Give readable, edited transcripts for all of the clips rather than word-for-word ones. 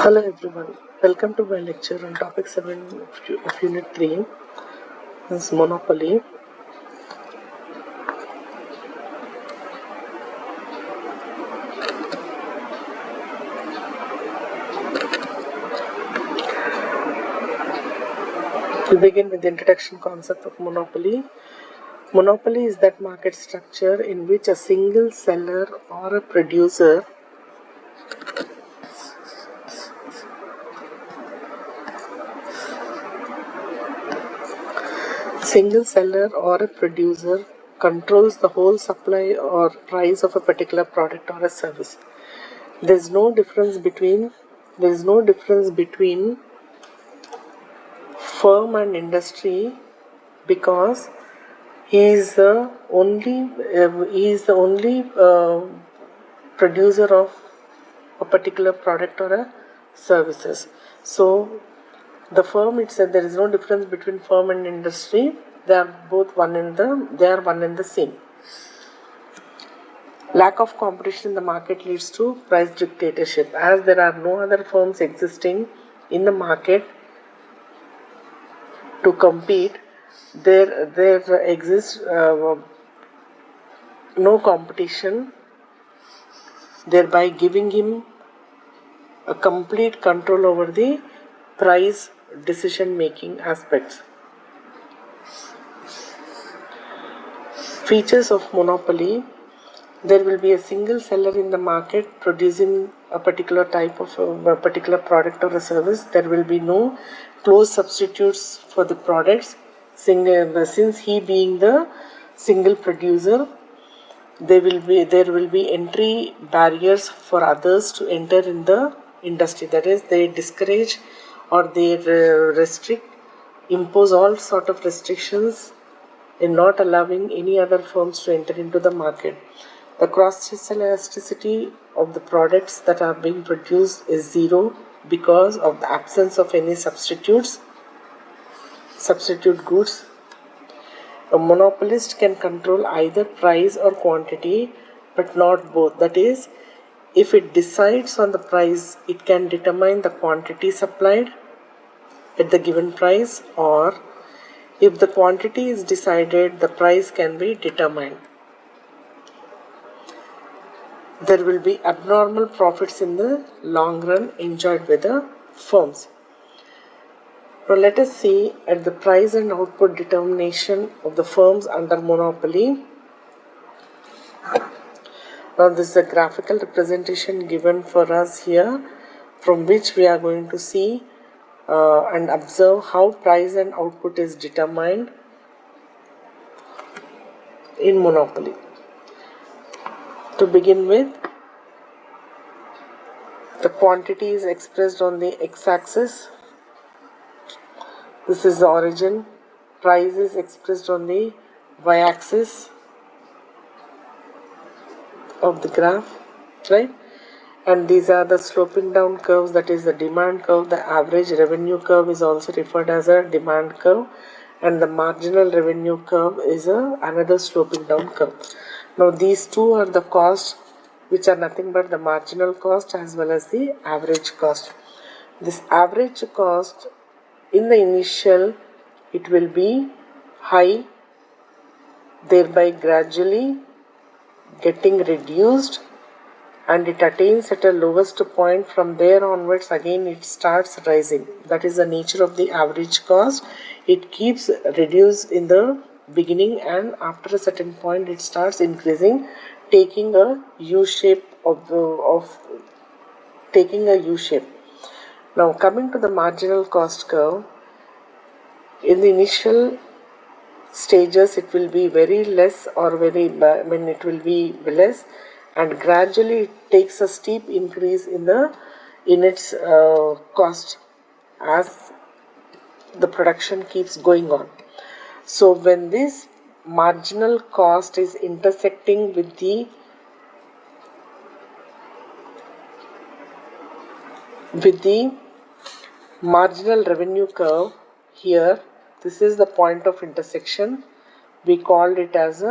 Hello everyone, welcome to my lecture on topic 7 of unit 3, this is monopoly. We'll begin with the introduction concept of monopoly. Monopoly is that market structure in which a single seller or a producer controls the whole supply or price of a particular product or a service. There is no difference between firm and industry because he is the only producer of a particular product or a services. So the firm itself, there is no difference between firm and industry. They are one and the same. Lack of competition in the market leads to price dictatorship. As there are no other firms existing in the market to compete, there exists no competition, thereby giving him a complete control over the price decision making aspects. Features of monopoly: there will be a single seller in the market producing a particular type of a particular product or a service. There will be no close substitutes for the products. Since he being the single producer, there will be entry barriers for others to enter in the industry. That is, they discourage or they impose all sort of restrictions in not allowing any other firms to enter into the market. The cross elasticity of the products that are being produced is zero because of the absence of any substitute goods. A monopolist can control either price or quantity, but not both. That is, if it decides on the price, it can determine the quantity supplied at the given price, or if the quantity is decided, the price can be determined. There will be abnormal profits in the long run enjoyed by the firms. Now let us see at the price and output determination of the firms under monopoly. Now this is a graphical representation given for us here, from which we are going to see and observe how price and output is determined in monopoly. To begin with, the quantity is expressed on the x-axis. This is the origin. Price is expressed on the y-axis of the graph, right? And these are the sloping down curves, that is the demand curve. The average revenue curve is also referred as a demand curve, and the marginal revenue curve is another sloping down curve. Now these two are the costs, which are nothing but the marginal cost as well as the average cost. This average cost, in the initial, it will be high, thereby gradually getting reduced, and it attains at a lowest point. From there onwards, again it starts rising. That is the nature of the average cost. It keeps reduced in the beginning, and after a certain point it starts increasing, taking a U shape Now coming to the marginal cost curve, in the initial stages it will be very less, or it will be less, and gradually it takes a steep increase in its cost as the production keeps going on. So when this marginal cost is intersecting with the marginal revenue curve here, this is the point of intersection. We called it as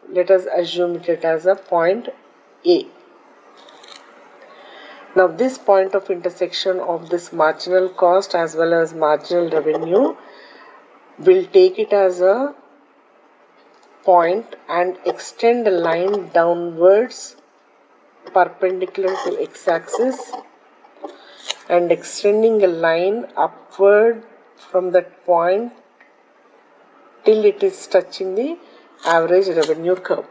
let us assume it as a point A. Now this point of intersection of this marginal cost as well as marginal revenue, will take it as a point and extend a line downwards perpendicular to x-axis and extending a line upward from that point till it is touching the average revenue curve.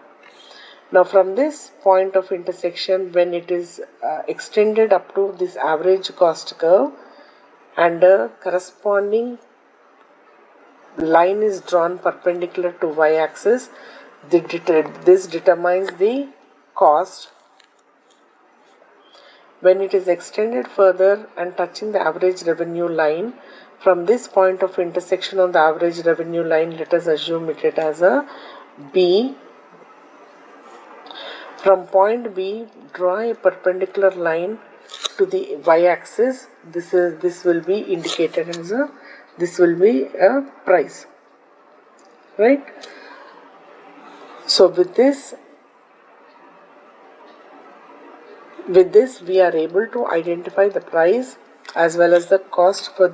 Now from this point of intersection, when it is extended up to this average cost curve and a corresponding line is drawn perpendicular to y-axis, this determines the cost. When it is extended further and touching the average revenue line, from this point of intersection on the average revenue line, let us assume it as a B. From point B, draw a perpendicular line to the y-axis. This will be indicated as a price, right? So with this we are able to identify the price as well as the cost for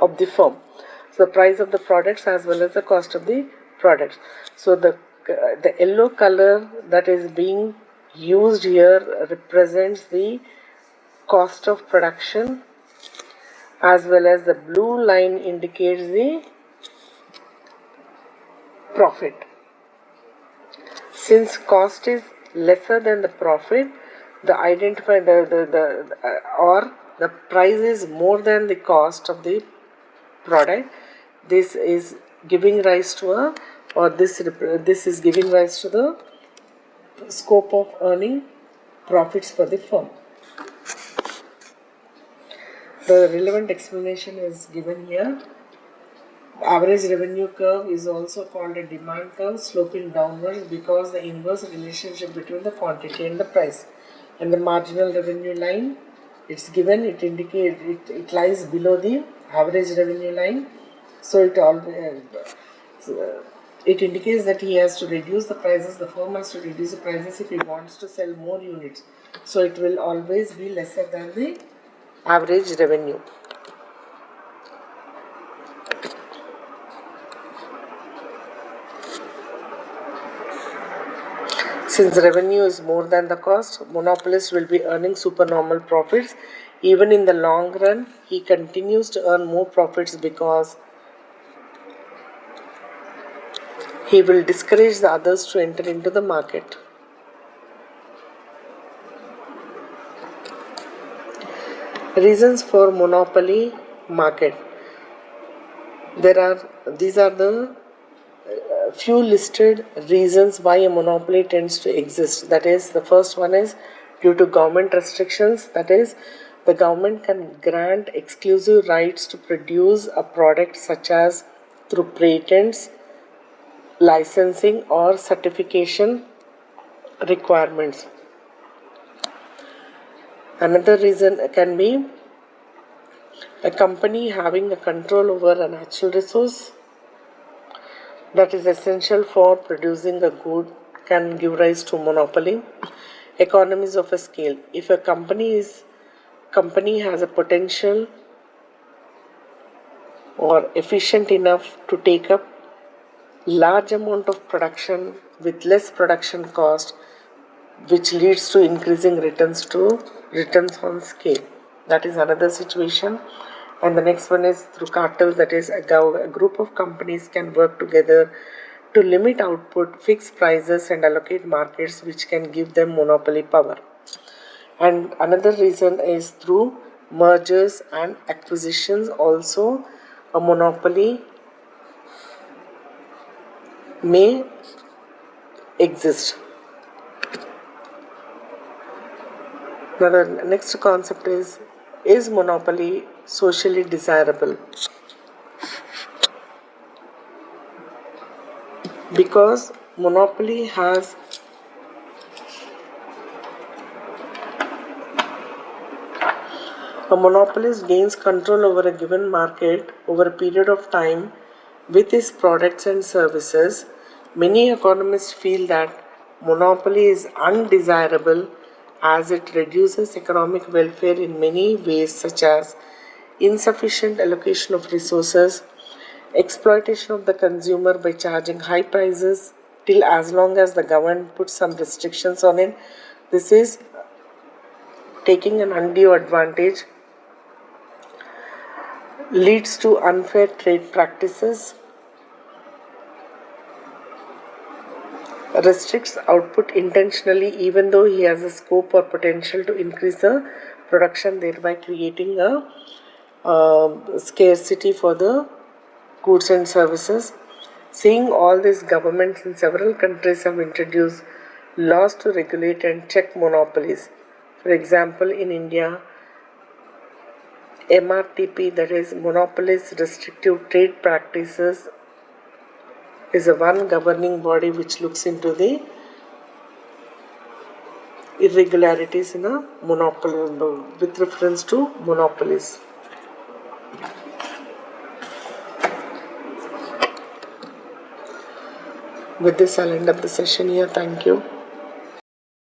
of the firm. So the price of the products as well as the cost of the products. So the yellow color that is being used here represents the cost of production, as well as the blue line indicates the profit. Since cost is lesser than the profit, the price is more than the cost of the product. This is giving rise to this is giving rise to the scope of earning profits for the firm. The relevant explanation is given here. Average revenue curve is also called a demand curve, sloping downwards because the inverse relationship between the quantity and the price. And the marginal revenue line, it's given, it indicates it lies below the average revenue line. So it indicates that he has to reduce the prices, the firm has to reduce the prices if he wants to sell more units. So it will always be lesser than the average revenue. Since revenue is more than the cost, monopolist will be earning supernormal profits. Even in the long run, he continues to earn more profits because he will discourage the others to enter into the market. Reasons for monopoly market. These are the few listed reasons why a monopoly tends to exist. That is, the first one is due to government restrictions. That is, the government can grant exclusive rights to produce a product such as through patents, licensing or certification requirements. Another reason can be a company having a control over a natural resource that is essential for producing a good can give rise to monopoly. Economies of a scale. If a company has a potential or efficient enough to take up large amount of production with less production cost, which leads to increasing returns on scale. That is another situation. And the next one is through cartels. That is, a group of companies can work together to limit output, fix prices and allocate markets, which can give them monopoly power. And another reason is through mergers and acquisitions. Also, a monopoly may exist. Now the next concept is monopoly socially desirable? Because monopoly has a monopolist gains control over a given market over a period of time with his products and services. Many economists feel that monopoly is undesirable as it reduces economic welfare in many ways, such as insufficient allocation of resources, exploitation of the consumer by charging high prices till as long as the government puts some restrictions on it. This is taking an undue advantage, leads to unfair trade practices, restricts output intentionally even though he has a scope or potential to increase the production, thereby creating a scarcity for the goods and services. Seeing all these, governments in several countries have introduced laws to regulate and check monopolies. For example, in India, MRTP, that is Monopolies Restrictive Trade Practices, is a one governing body which looks into the irregularities in a monopoly with reference to monopolies. With this, I'll end up the session here. Thank you.